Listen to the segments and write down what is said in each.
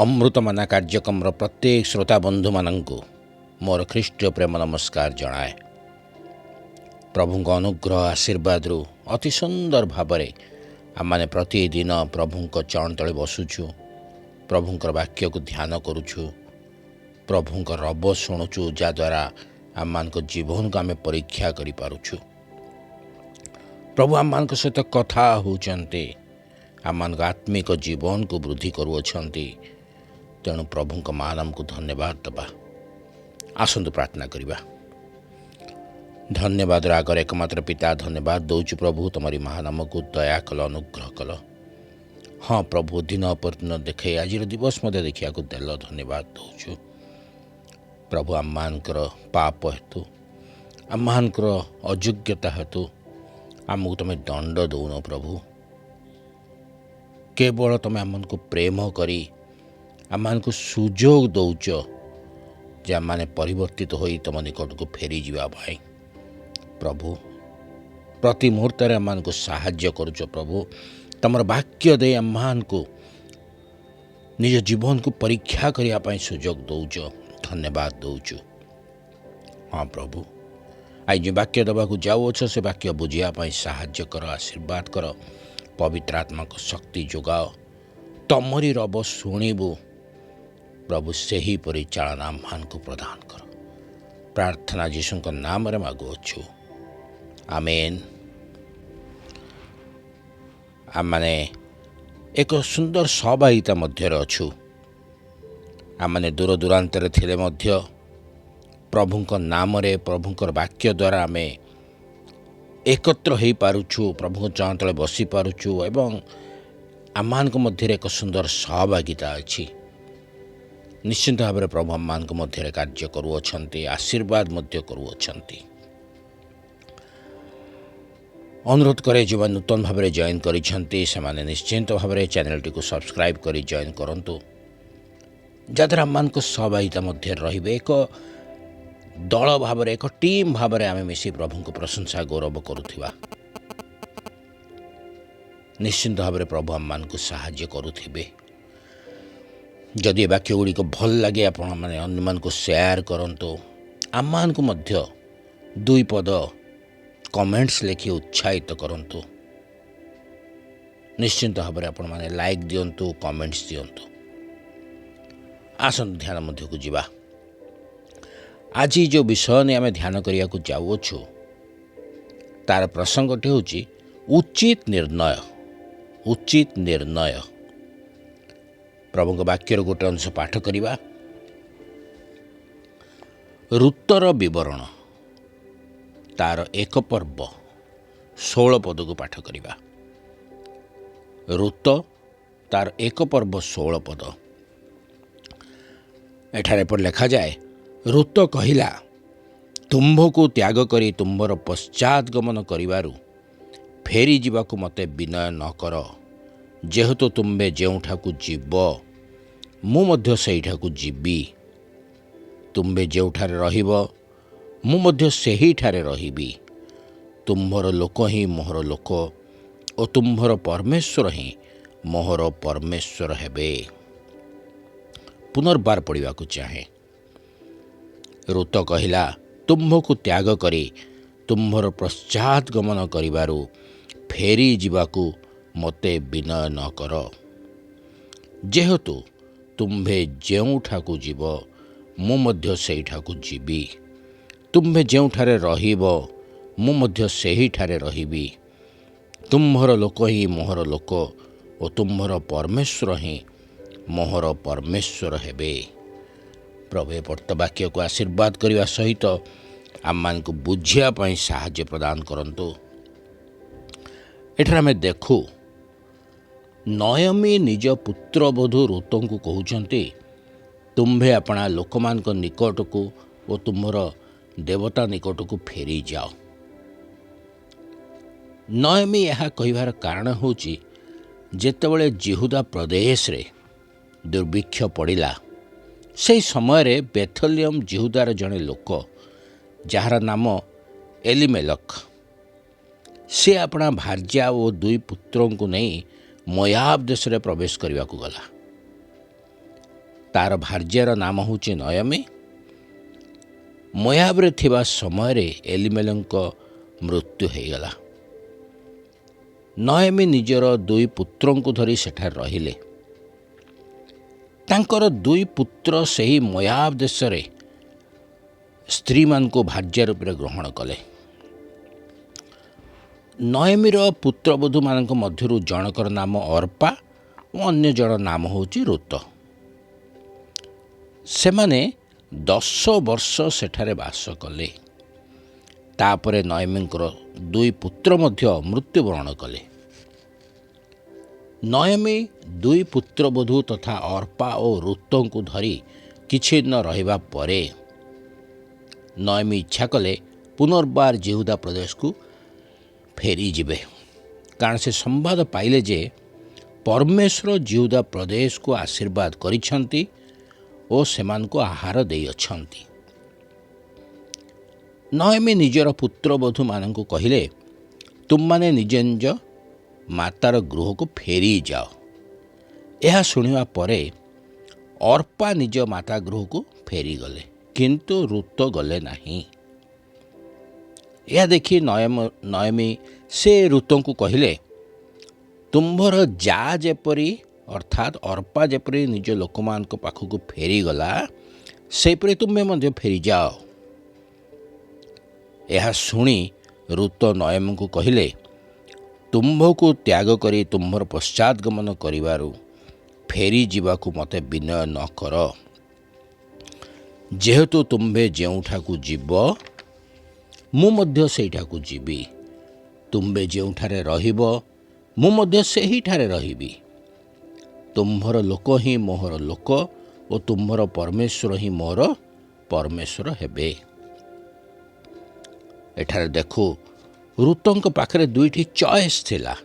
अमृतमाना कार्यक्रम प्रत्येक श्रोता बंधु मानू मोर ख्रीष्ट प्रेम नमस्कार जनाए। प्रभु अनुग्रह आशीर्वाद रु अति सुंदर भावरे आम प्रतिदिन प्रभु चरण तले बसुचु, प्रभुंकर वाक्य को ध्यान करुचु, प्रभुंकर रब शुणुचु, जद्वारा आम जीवन को आम परीक्षा करि पारुछु। प्रभु आम सहित कथा होचंती, आम आत्मिक जीवन को वृद्धि करुअछंती। तेणु प्रभु को महानाम को धन्यवाद दबा। आसंतु प्रार्थना करिबा। धन्यवाद आगर एकमात्र पिता धन्यवाद दौचु प्रभु, तुम्हारी महानाम को दया कल, अनुग्रह कल। हाँ प्रभु, दिन अपरदिन देखे आज दिवस मध्य देखा देल, धन्यवाद दौचु प्रभु। आम पाप हेतु, आम अयोग्यता हेतु आमको तुम दंड दौन प्रभु। केवल तुम आम को प्रेम करी आम को सुजोग दौच जे आम परिवर्तित हो तुम निकट को फेरी जावा भाई। प्रभु प्रति मुहूर्त आम को साहाय्य करुच प्रभु। तुम वाक्य दे आम को निज जीवन को परीक्षा करने सुजोग दौच, धन्यवाद दौचु। हाँ प्रभु, आज जो वाक्य दबाक जाऊछ से वाक्य बुझापी साहाय्य कर, आशीर्वाद कर। पवित्र आत्मा को शक्ति जोगाओ, तमरी रब शुणु प्रभु, से ही परिचालना मान को प्रदान कर। प्रार्थना यीशु का नाम रे मागुअछु, आमेन। आमने एक सुंदर सहभागिता मध्य अच्छु। आमने दूर दूरांत थिले मध्य प्रभुंक नाम रे, प्रभुंकर वाक्य द्वारा आम एकत्र हो पारुछु, प्रभु चरण तले बसी पारुछु एवं आम मध्य एक सुंदर सहभागिता अच्छी। निश्चिंत भाव में प्रभु आम मध्य कार्य करुअछंती, आशीर्वाद मध्य करुअछंती। अनुरोध करे जो नूतन भाव में जॉइन करिसेंती से निश्चिंत भाव में चैनल टी को सब्सक्राइब करी जॉइन करंतु, जद्वारा आम सहभागिता मध्य रहिबे। एक दल भाव में, एक टीम भाव में आम मिसी प्रभु को प्रशंसा गौरव करुथिबा। निश्चिंत भाव में प्रभु आम को साहाय्य करुथिबे। जदि वाक्य गुड़िक भल लगे आपण मैंने अन्य को शेयर करंतु, आम को मध्य दुई पद कमेंट्स लिखि उत्साहित करंतु। निश्चिंत भाव में आपण मैंने लाइक दियंतु, कमेंट्स दियंतु। आसंतु ध्यान मध्य को जीवा। आज जो विषय ने आम ध्यान करिया को जाऊछु तार प्रसंगटी होची उचित निर्णय। उचित निर्णय प्रभु को वाक्यर गोटे अंश पाठ करिबा। ऋतर विवरण तार एक पर्व 16 पद को पाठ करिबा। ऋत तार एक पर्व 16 पद। एठारे पर लिखा जाए, ऋत कहिला, तुम्भ को त्याग करी तुम्भर पश्चात गमन करिवारु फेरी जीवाकु मते विनय न कर। जेहेतु तुम्भे जेउठाकु जीव मु मध्य सेहिठाकु जीवी। तुम्भे जेउठारे रहिब मु मध्य सेहिठारे रहिबी। तुम्भर लोक ही मोहर लोक और तुम्भर परमेश्वर ही मोहर परमेश्वर हेबे। पुनर्बार पढ़ा चाहे। ऋत कहिला, तुम्भ को त्याग करी तुम्भर पश्चात गमन करिवारु फेरी जीवाकु मते विनय न कर। जेहेतु तुम्भे जेउठाकु जीव मु मध्य सेहिठाकु जीवी। तुम्भे जेउठारे रहिब मु मध्य सेहिठारे रहिबी। तुम्भर लोक ही मोहर लोक और तुम्भर परमेश्वर ही मोहर परमेश्वर हेबे। प्रभु पढ़त वाक्य को आशीर्वाद करने सहित आम को बुझापी साहाय्य प्रदान करंतु। एठार आम देखू, नयमी निज पुत्रबधू ऋतु को कहते, तुम्भे अपना लोक मान निकट को और तुम्हार देवता निकट को फेरी जाओ। नयमी यह कहिबार कारण होची, जेतेबेले जिहुदा प्रदेश रे दुर्भिक्ष पड़िला, से समय रे बेथलियम जिहुदार जड़े लोक जार नाम एलिमेलक, से अपना भार्या और दुई पुत्रों को नहीं मोयाब देश रे प्रवेश करने को गला। तार भार्यार नाम हूँ नयमी। मोयाबरे थिबा समय एलिमेलेक मृत्यु होगला। नयमी निजर दुई पुत्र को धरी सेठार रहिले। तांकर दुई पुत्र सही मोयाब देश रे स्त्री मान को भार्या रूप में ग्रहण कले। नयमीर पुत्रवधू मान मध्य जनकर नाम अर्पा और अन्य जन नाम हूँ रुत। से माने 10 वर्ष सेठारे बास कले। तापरे नयमींकर दुई पुत्र मध्य मृत्युवरण कले। नयमी दुई पुत्रवधू तथा अर्पा और रुतों को धरी किछि दिन रहिबा परे नयमी इच्छा कले पुनर्बार जिहुदा प्रदेश को फेरी जिबे। कारण से संवाद पाइले जे परमेश्वर जिहुदा प्रदेश को आशीर्वाद करिछंती और सेमान को आहार देई अछंती। नयमी निजर पुत्रवधू मान को कहिले, तुम माने निज निज मातार गृह को फेरी जाओ। यह शुणिबा परे अर्पा निज माता गृह को फेरी गले, किंतु रुत गले नहीं। यह देखी नयमी से रुतों को कहिले, तुम्भर जा जेपरी अर्थात अर्पा जेपरी निज लोकमान को पाखु को फेरी गला सेपरी तुम्हें मध्य फेरी जाओ। यह शुणी रुत नयमी को कहिले, तुम्भ को त्याग करी तुम्भर पश्चात गमन करिवारु फेरी जीवाकू मते विनय न कर। जेहेतु तुम्भे जेउठाकू जीव मु मध्य सेठाकू जीवी। तुम्भे जेउठारे रहिब मु मध्य सेहिठारे रहिबी। तुम्भर लोक ही मोहर लोक और तुम्भर परमेश्वर ही मोर परमेश्वर हेबे। एठारे देखो रुतंक पाखरे दुईटी चॉइस थिला।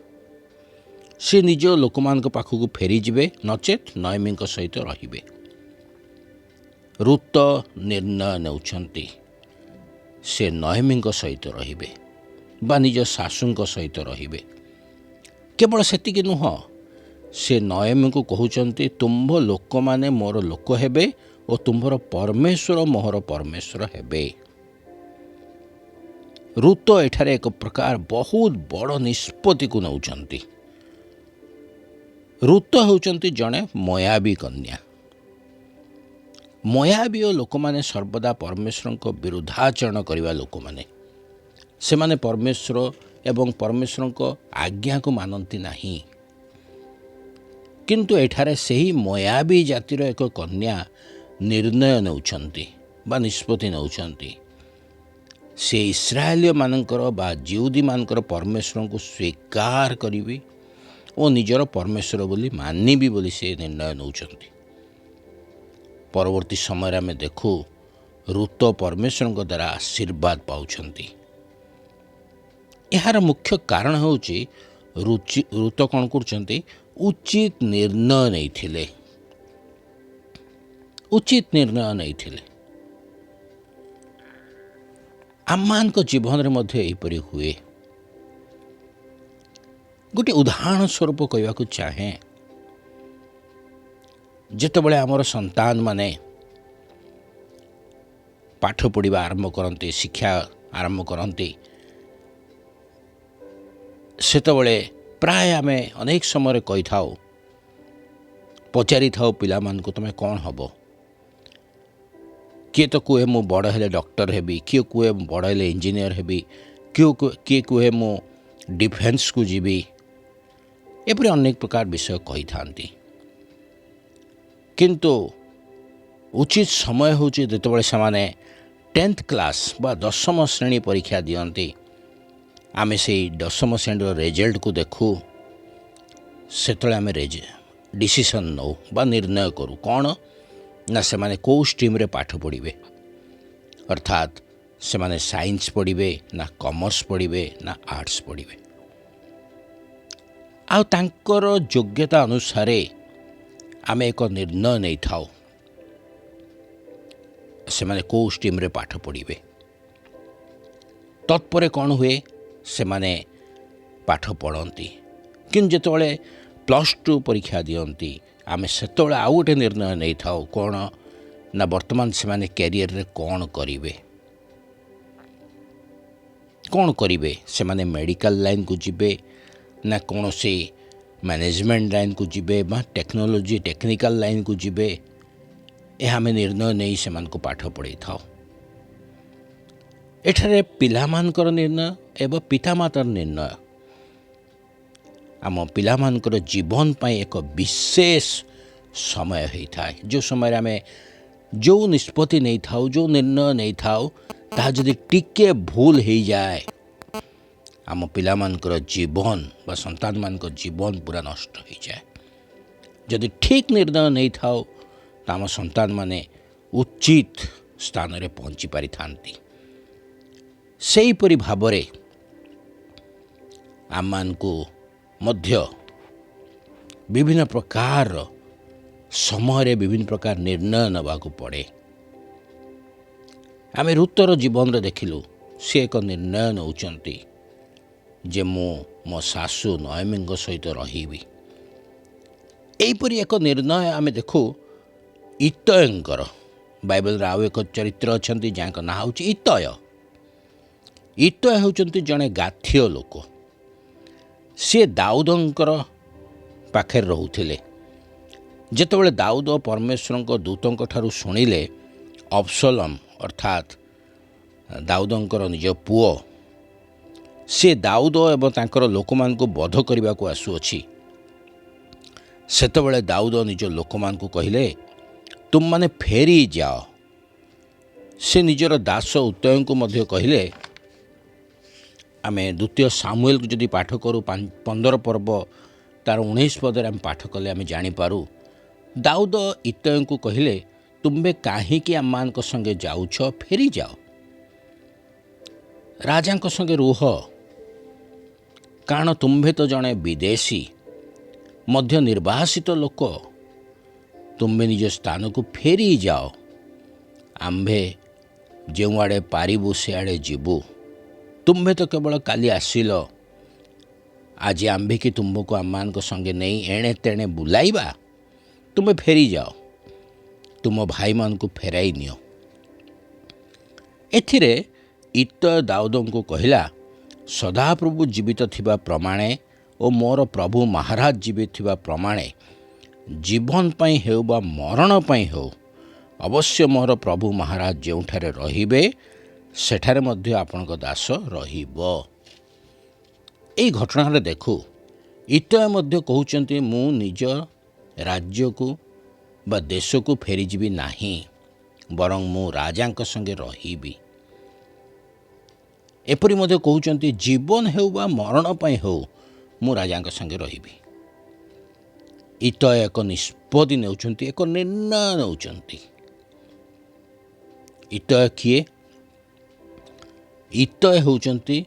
से निज लोकमान पाखक फेरी जिबे नचेत नयमी सहित रहिबे। रुत निर्णय नेउछंती से नयमी सहित रहिबे बा निज सासुंक सहित रहिबे। केवल सेतिक नुह, से नयमी को कहउचंती तुम्भ लोक माने मोर लोक हेबे और तुम्भर परमेश्वर मोहर परमेश्वर हेबे। रुत एठारे एक प्रकार बहुत बड़ निष्पत्ति को नौचंती। रुत होउचंती जणे मोयाबी कन्या। मोयाबी लोक माने सर्वदा परमेश्वर को विरुद्धाचरण करिवा लोक माने। से माने परमेश्वर एवं परमेश्वर को आज्ञा को मानती नहीं। किंतु एठारे सही मोयाबी जातिर एक कन्या निर्णय नौचंती बा निष्पत्ति नौचंती। से इस्राएलिय मानकर बा जिहुदी मानकर परमेश्वर को स्वीकार करी और निजर परमेश्वर बोली मानिबी बोली से निर्णय नौचंती। परवर्ती समय में देखू रुत परमेश्वर द्वारा आशीर्वाद पाउछंती। यार मुख्य कारण होची रुत कौन करछंती उचित निर्णय नहीं थिले। उचित निर्णय नहीं थिले। आमान को जीवन रे मध्य एपरी हुए। गोटे उदाहरण स्वरूप कहवाक चाहे, जेतेबेले आमर संतान माने पाठ पढ़ा आरंभ करते, शिक्षा आरंभ करते, सेतेबेले प्राय आमे अनेक समय कही थाओ, पचारि थाओ पिला मान को तमे कौन हबो। किए तो कहे मु बड़ हेले डॉक्टर हेबी, किए कहे बड़ हेले इंजीनियर हेबी, किए कहे मु डिफेन्स को जीवी। एपरी अनेक प्रकार विषय कही थांती। किंतु उचित समय होची जेतेबेले समाने 10th क्लास बा 10म श्रेणी परीक्षा दियंती। आमे से 10म श्रेणी रिजल्ट को देखू, सेतले आमे डिसीजन नौ बा निर्णय करू कौन ना से माने को स्ट्रीम रे पाठ पढ़िबे। अर्थात से माने साइंस पढ़िबे ना कॉमर्स पढ़िबे ना आर्ट्स पढ़िबे। आ तांकर योग्यता अनुसार आमे एक निर्णय नहीं थाओ से माने को स्ट्रीम रे पाठ पढ़िबे। तत्परे कौन हुए से माने पाठ पढ़ती। किंतु जेतेबेले +2 परीक्षा दियंती ଆମେ ସେତେବେଳେ ଆଉ ଗୋଟେ ନିର୍ଣ୍ଣୟ ନେଇଥାଉ। କ'ଣ ନା ବର୍ତ୍ତମାନ ସେମାନେ କ୍ୟାରିୟରରେ କ'ଣ କରିବେ, କ'ଣ କରିବେ? ସେମାନେ ମେଡ଼ିକାଲ ଲାଇନ୍କୁ ଯିବେ ନା କୌଣସି ମ୍ୟାନେଜମେଣ୍ଟ ଲାଇନ୍କୁ ଯିବେ ବା ଟେକ୍ନିକାଲ ଲାଇନ୍କୁ ଯିବେ? ଏହା ଆମେ ନିର୍ଣ୍ଣୟ ନେଇ ସେମାନଙ୍କୁ ପାଠ ପଢ଼ାଇଥାଉ। ଏଠାରେ ପିଲାମାନଙ୍କର ନିର୍ଣ୍ଣୟ ଏବଂ ପିତାମାତାର ନିର୍ଣ୍ଣୟ ଆମ ପିଲାମାନଙ୍କର ଜୀବନ ପାଇଁ ଏକ ବିଶେଷ ସମୟ ହୋଇଥାଏ। ଯେଉଁ ସମୟରେ ଆମେ ଯେଉଁ ନିଷ୍ପତ୍ତି ନେଇଥାଉ, ଯେଉଁ ନିର୍ଣ୍ଣୟ ନେଇଥାଉ, ତାହା ଯଦି ଟିକିଏ ଭୁଲ ହୋଇଯାଏ, ଆମ ପିଲାମାନଙ୍କର ଜୀବନ ବା ସନ୍ତାନମାନଙ୍କ ଜୀବନ ପୁରା ନଷ୍ଟ ହୋଇଯାଏ। ଯଦି ଠିକ୍ ନିର୍ଣ୍ଣୟ ନେଇଥାଉ ତ ଆମ ସନ୍ତାନମାନେ ଉଚିତ ସ୍ଥାନରେ ପହଞ୍ଚି ପାରିଥାନ୍ତି। ସେହିପରି ଭାବରେ ଆମମାନଙ୍କୁ ମଧ୍ୟ ବିଭିନ୍ନ ପ୍ରକାରର ସମୟରେ ବିଭିନ୍ନ ପ୍ରକାର ନିର୍ଣ୍ଣୟ ନେବାକୁ ପଡ଼େ। ଆମେ ଋତୁର ଜୀବନରେ ଦେଖିଲୁ, ସେ ଏକ ନିର୍ଣ୍ଣୟ ନେଉଛନ୍ତି ଯେ ମୁଁ ମୋ ଶାଶୁ ନୟମୀଙ୍କ ସହିତ ରହିବି। ଏହିପରି ଏକ ନିର୍ଣ୍ଣୟ ଆମେ ଦେଖୁ ଇତୟଙ୍କର। ବାଇବେଲରେ ଆଉ ଏକ ଚରିତ୍ର ଅଛନ୍ତି ଯାହାଙ୍କ ନାଁ ହେଉଛି ଇତୟ। ଇତୟ ହେଉଛନ୍ତି ଜଣେ ଗାଥିୟ ଲୋକ। ସିଏ ଦାଉଦଙ୍କର ପାଖରେ ରହୁଥିଲେ। ଯେତେବେଳେ ଦାଉଦ ପରମେଶ୍ୱରଙ୍କ ଦୂତଙ୍କ ଠାରୁ ଶୁଣିଲେ ଅବସଲମ ଅର୍ଥାତ୍ ଦାଉଦଙ୍କର ନିଜ ପୁଅ ସେ ଦାଉଦ ଏବଂ ତାଙ୍କର ଲୋକମାନଙ୍କୁ ବଧ କରିବାକୁ ଆସୁଅଛି, ସେତେବେଳେ ଦାଉଦ ନିଜ ଲୋକମାନଙ୍କୁ କହିଲେ, ତୁମମାନେ ଫେରି ଯାଅ। ସେ ନିଜର ଦାସ ଉତ୍ତୟଙ୍କୁ ମଧ୍ୟ କହିଲେ, ଆମେ ଦ୍ୱିତୀୟ ସାମୁଏଲକୁ ଯଦି ପାଠ କରୁ 15 ପର୍ବ ତାର 19 ପଦରେ ଆମେ ପାଠ କଲେ ଆମେ ଜାଣିପାରୁ, ଦାଉଦ ଇତୟଙ୍କୁ କହିଲେ, ତୁମେ କାହିଁକି ଆମମାନଙ୍କ ସଙ୍ଗେ ଯାଉଛ? ଫେରିଯାଅ, ରାଜାଙ୍କ ସଙ୍ଗେ ରୁହ, କାରଣ ତୁମ୍ଭେ ତ ଜଣେ ବିଦେଶୀ ମଧ୍ୟ ନିର୍ବାସିତ ଲୋକ। ତୁମେ ନିଜ ସ୍ଥାନକୁ ଫେରିଯାଅ। ଆମ୍ଭେ ଯେଉଁଆଡ଼େ ପାରିବୁ ସେଆଡ଼େ ଯିବୁ। ତୁମ୍ଭେ ତ କେବଳ କାଲି ଆସିଲ, ଆଜି ଆମ୍ଭେ କି ତୁମ୍ଭକୁ ଆମମାନଙ୍କ ସଙ୍ଗେ ନେଇ ଏଣେ ତେଣେ ବୁଲାଇବା? ତୁମେ ଫେରିଯାଅ, ତୁମ ଭାଇମାନଙ୍କୁ ଫେରାଇ ନିଅ। ଏଥିରେ ଇତୟ ଦାଉଦଙ୍କୁ କହିଲା, ସଦାପ୍ରଭୁ ଜୀବିତ ଥିବା ପ୍ରମାଣେ ଓ ମୋର ପ୍ରଭୁ ମହାରାଜ ଜୀବିତ ଥିବା ପ୍ରମାଣେ, ଜୀବନ ପାଇଁ ହେଉ ବା ମରଣ ପାଇଁ ହେଉ, ଅବଶ୍ୟ ମୋର ପ୍ରଭୁ ମହାରାଜ ଯେଉଁଠାରେ ରହିବେ ସେଠାରେ ମଧ୍ୟ ଆପଣଙ୍କ ଦାସ ରହିବ। ଏହି ଘଟଣାରେ ଦେଖୁ ଇତୟ ମଧ୍ୟ କହୁଛନ୍ତି, ମୁଁ ନିଜ ରାଜ୍ୟକୁ ବା ଦେଶକୁ ଫେରିଯିବି ନାହିଁ, ବରଂ ମୁଁ ରାଜାଙ୍କ ସଙ୍ଗେ ରହିବି। ଏପରି ମଧ୍ୟ କହୁଛନ୍ତି, ଜୀବନ ହେଉ ବା ମରଣ ପାଇଁ ହେଉ ମୁଁ ରାଜାଙ୍କ ସଙ୍ଗେ ରହିବି। ଇତୟ ଏକ ନିଷ୍ପତ୍ତି ନେଉଛନ୍ତି, ଏକ ନିର୍ଣ୍ଣୟ ନେଉଛନ୍ତି। ଇତୟ କିଏ? ଇତୟ ହେଉଛନ୍ତି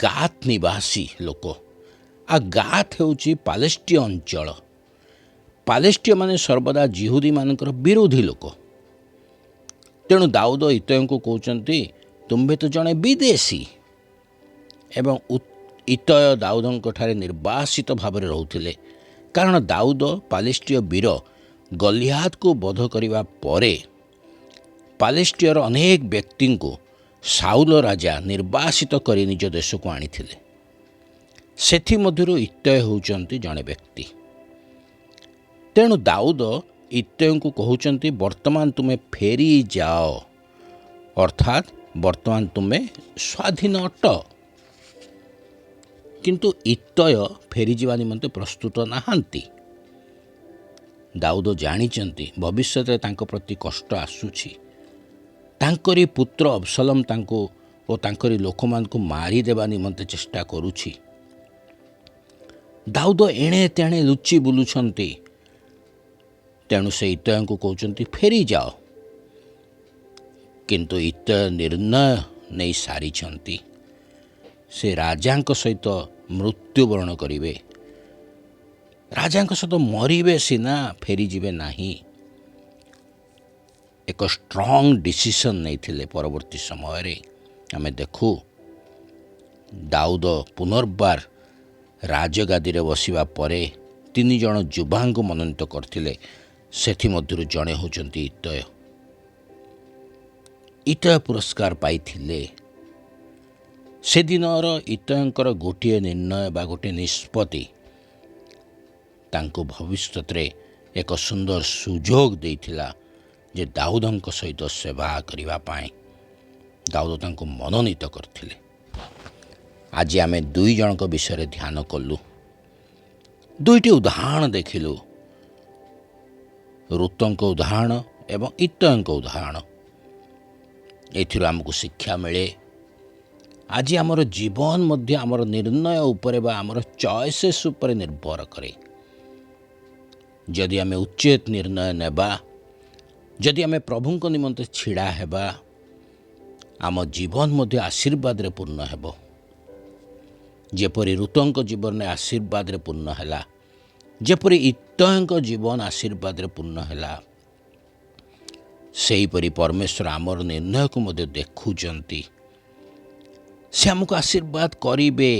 ଗାଥ ନିବାସୀ ଲୋକ। ଆଉ ଗାଥ ହେଉଛି ପାଲେଷ୍ଟିୟ ଅଞ୍ଚଳ। ପାଲେଷ୍ଟିୟ ମାନେ ସର୍ବଦା ଜିହୁଦୀମାନଙ୍କର ବିରୋଧୀ ଲୋକ। ତେଣୁ ଦାଉଦ ଇତୟଙ୍କୁ କହୁଛନ୍ତି, ତୁମ୍ଭେ ତ ଜଣେ ବିଦେଶୀ। ଏବଂ ଇତୟ ଦାଉଦଙ୍କଠାରେ ନିର୍ବାସିତ ଭାବରେ ରହୁଥିଲେ, କାରଣ ଦାଉଦ ପାଲେଷ୍ଟିୟ ବୀର ଗଲିଆଦକୁ ବଧ କରିବା ପରେ ପାଲେଷ୍ଟିୟର ଅନେକ ବ୍ୟକ୍ତିଙ୍କୁ ସାଉଲ ରାଜା ନିର୍ବାସିତ କରି ନିଜ ଦେଶକୁ ଆଣିଥିଲେ। ସେଥିମଧ୍ୟରୁ ଇତୟ ହେଉଛନ୍ତି ଜଣେ ବ୍ୟକ୍ତି। ତେଣୁ ଦାଉଦ ଇତୟଙ୍କୁ କହୁଛନ୍ତି, ବର୍ତ୍ତମାନ ତୁମେ ଫେରିଯାଅ, ଅର୍ଥାତ୍ ବର୍ତ୍ତମାନ ତୁମେ ସ୍ୱାଧୀନ ଅଟ। କିନ୍ତୁ ଇତୟ ଫେରିଯିବା ନିମନ୍ତେ ପ୍ରସ୍ତୁତ ନାହାନ୍ତି। ଦାଉଦ ଜାଣିଛନ୍ତି ଭବିଷ୍ୟତରେ ତାଙ୍କ ପ୍ରତି କଷ୍ଟ ଆସୁଛି। ତାଙ୍କରି ପୁତ୍ର ଅବସଲମ ତାଙ୍କୁ ଓ ତାଙ୍କରି ଲୋକମାନଙ୍କୁ ମାରିଦେବା ନିମନ୍ତେ ଚେଷ୍ଟା କରୁଛି। ଦାଉଦ ଏଣେ ତେଣେ ଲୁଚି ବୁଲୁଛନ୍ତି। ତେଣୁ ସେ ଇତୟଙ୍କୁ କହୁଛନ୍ତି, ଫେରିଯାଅ। କିନ୍ତୁ ଇତୟ ନିର୍ଣ୍ଣୟ ନେଇ ସାରିଛନ୍ତି, ସେ ରାଜାଙ୍କ ସହିତ ମୃତ୍ୟୁବରଣ କରିବେ। ରାଜାଙ୍କ ସହିତ ମରିବେ ସିନା, ଫେରିଯିବେ ନାହିଁ। ଏକ ଷ୍ଟ୍ରଙ୍ଗ ଡିସିସନ୍ ନେଇଥିଲେ। ପରବର୍ତ୍ତୀ ସମୟରେ ଆମେ ଦେଖୁ ଦାଉଦ ପୁନର୍ବାର ରାଜଗାଦିରେ ବସିବା ପରେ ତିନି ଜଣ ଯୁବାଙ୍କୁ ମନୋନୀତ କରିଥିଲେ। ସେଥିମଧ୍ୟରୁ ଜଣେ ହେଉଛନ୍ତି ଇତୟ। ଇତୟ ପୁରସ୍କାର ପାଇଥିଲେ। ସେଦିନର ଇତୟଙ୍କର ଗୋଟିଏ ନିର୍ଣ୍ଣୟ ବା ଗୋଟିଏ ନିଷ୍ପତ୍ତି ତାଙ୍କୁ ଭବିଷ୍ୟତରେ ଏକ ସୁନ୍ଦର ସୁଯୋଗ ଦେଇଥିଲା ଯେ ଦାଉଦଙ୍କ ସହିତ ସେବା କରିବା ପାଇଁ ଦାଉଦ ତାଙ୍କୁ ମନୋନୀତ କରିଥିଲେ। ଆଜି ଆମେ ଦୁଇ ଜଣଙ୍କ ବିଷୟରେ ଧ୍ୟାନ କଲୁ। ଦୁଇଟି ଉଦାହରଣ ଦେଖିଲୁ, ରୁତଙ୍କ ଉଦାହରଣ ଏବଂ ଇତୟଙ୍କ ଉଦାହରଣ। ଏଥିରୁ ଆମକୁ ଶିକ୍ଷା ମିଳେ ଆଜି ଆମର ଜୀବନ ମଧ୍ୟ ଆମର ନିର୍ଣ୍ଣୟ ଉପରେ ବା ଆମର ଚଏସେସ୍ ଉପରେ ନିର୍ଭର କରେ। ଯଦି ଆମେ ଉଚିତ ନିର୍ଣ୍ଣୟ ନେବା, ଯଦି ଆମେ ପ୍ରଭୁଙ୍କ ନିମନ୍ତେ ଛିଡ଼ା ହେବା, ଆମ ଜୀବନ ମଧ୍ୟ ଆଶୀର୍ବାଦରେ ପୂର୍ଣ୍ଣ ହେବ। ଯେପରି ରୁତଙ୍କ ଜୀବନରେ ଆଶୀର୍ବାଦରେ ପୂର୍ଣ୍ଣ ହେଲା, ଯେପରି ଇତୟଙ୍କ ଜୀବନ ଆଶୀର୍ବାଦରେ ପୂର୍ଣ୍ଣ ହେଲା, ସେହିପରି ପରମେଶ୍ୱର ଆମର ନିର୍ଣ୍ଣୟକୁ ମଧ୍ୟ ଦେଖୁଛନ୍ତି। ସେ ଆମକୁ ଆଶୀର୍ବାଦ କରିବେ।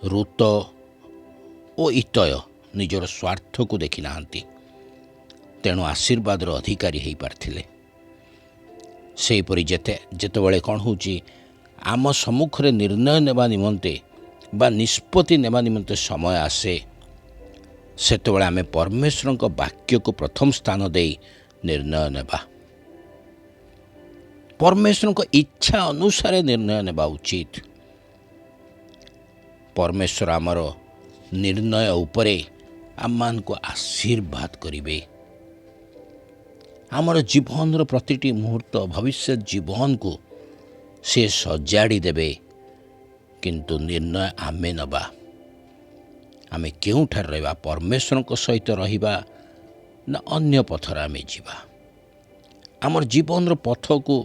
ରୁତ ଓ ଇତୟ ନିଜର ସ୍ୱାର୍ଥକୁ ଦେଖିନାହାନ୍ତି, ତେଣୁ ଆଶୀର୍ବାଦର ଅଧିକାରୀ ହୋଇପାରିଥିଲେ। ସେହିପରି ଯେତେବେଳେ କ'ଣ ହେଉଛି, ଆମ ସମ୍ମୁଖରେ ନିର୍ଣ୍ଣୟ ନେବା ନିମନ୍ତେ ବା ନିଷ୍ପତ୍ତି ନେବା ନିମନ୍ତେ ସମୟ ଆସେ, ସେତେବେଳେ ଆମେ ପରମେଶ୍ୱରଙ୍କ ବାକ୍ୟକୁ ପ୍ରଥମ ସ୍ଥାନ ଦେଇ ନିର୍ଣ୍ଣୟ ନେବା। ପରମେଶ୍ୱରଙ୍କ ଇଚ୍ଛା ଅନୁସାରେ ନିର୍ଣ୍ଣୟ ନେବା ଉଚିତ। ପରମେଶ୍ୱର ଆମର ନିର୍ଣ୍ଣୟ ଉପରେ ଆମମାନଙ୍କୁ ଆଶୀର୍ବାଦ କରିବେ। ଆମର ଜୀବନର ପ୍ରତିଟି ମୁହୂର୍ତ୍ତ, ଭବିଷ୍ୟତ ଜୀବନକୁ ସେ ସଜାଡ଼ି ଦେବେ। କିନ୍ତୁ ନିର୍ଣ୍ଣୟ ଆମେ ନେବା। ଆମେ କେଉଁଠାରେ ରହିବା? ପରମେଶ୍ୱରଙ୍କ ସହିତ ରହିବା ନା ଅନ୍ୟ ପଥରେ ଆମେ ଯିବା? ଆମର ଜୀବନର ପଥକୁ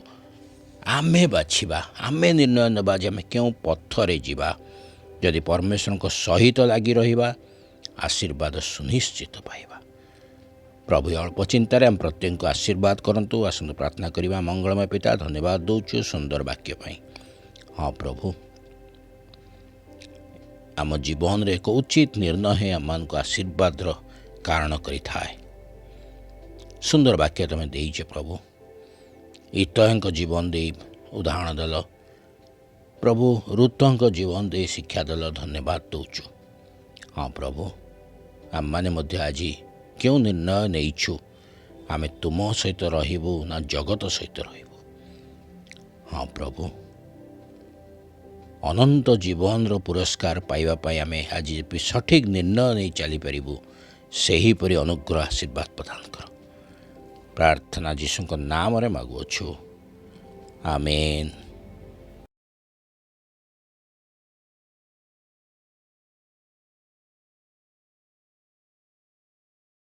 ଆମେ ବାଛିବା। ଆମେ ନିର୍ଣ୍ଣୟ ନେବା ଯେ ଆମେ କେଉଁ ପଥରେ ଯିବା। ଯଦି ପରମେଶ୍ୱରଙ୍କ ସହିତ ଲାଗି ରହିବା, ଆଶୀର୍ବାଦ ସୁନିଶ୍ଚିତ ପାଇବା। ପ୍ରଭୁ ଅଳ୍ପ ଚିନ୍ତାରେ ଆମେ ପ୍ରତ୍ୟେକଙ୍କୁ ଆଶୀର୍ବାଦ କରନ୍ତୁ। ଆସନ୍ତୁ ପ୍ରାର୍ଥନା କରିବା। ମଙ୍ଗଳମୟ ପିତା, ଧନ୍ୟବାଦ ଦେଉଛୁ ସୁନ୍ଦର ବାକ୍ୟ ପାଇଁ। ହଁ ପ୍ରଭୁ, ଆମ ଜୀବନରେ ଏକ ଉଚିତ ନିର୍ଣ୍ଣୟ ହିଁ ଆମମାନଙ୍କୁ ଆଶୀର୍ବାଦର କାରଣ କରିଥାଏ। ସୁନ୍ଦର ବାକ୍ୟ ତୁମେ ଦେଇଛ ପ୍ରଭୁ। ଇତୟଙ୍କ ଜୀବନ ଦେଇ ଉଦାହରଣ ଦେଲ ପ୍ରଭୁ, ରୁତଙ୍କ ଜୀବନ ଦେଇ ଶିକ୍ଷା ଦେଲ। ଧନ୍ୟବାଦ ଦେଉଛୁ। ହଁ ପ୍ରଭୁ, ଆମମାନେ ମଧ୍ୟ ଆଜି କେଉଁ ନିର୍ଣ୍ଣୟ ନେଇଛୁ? ଆମେ ତୁମ ସହିତ ରହିବୁ ନା ଜଗତ ସହିତ ରହିବୁ? ହଁ ପ୍ରଭୁ, ଅନନ୍ତ ଜୀବନର ପୁରସ୍କାର ପାଇବା ପାଇଁ ଆମେ ଆଜି ସଠିକ୍ ନିର୍ଣ୍ଣୟ ନେଇ ଚାଲିପାରିବୁ। ସେହିପରି ଅନୁଗ୍ରହ ଆଶୀର୍ବାଦ ପ୍ରଦାନ କର। ପ୍ରାର୍ଥନା ଯୀଶୁଙ୍କ ନାମରେ ମାଗୁଅଛୁ, ଆମେନ୍।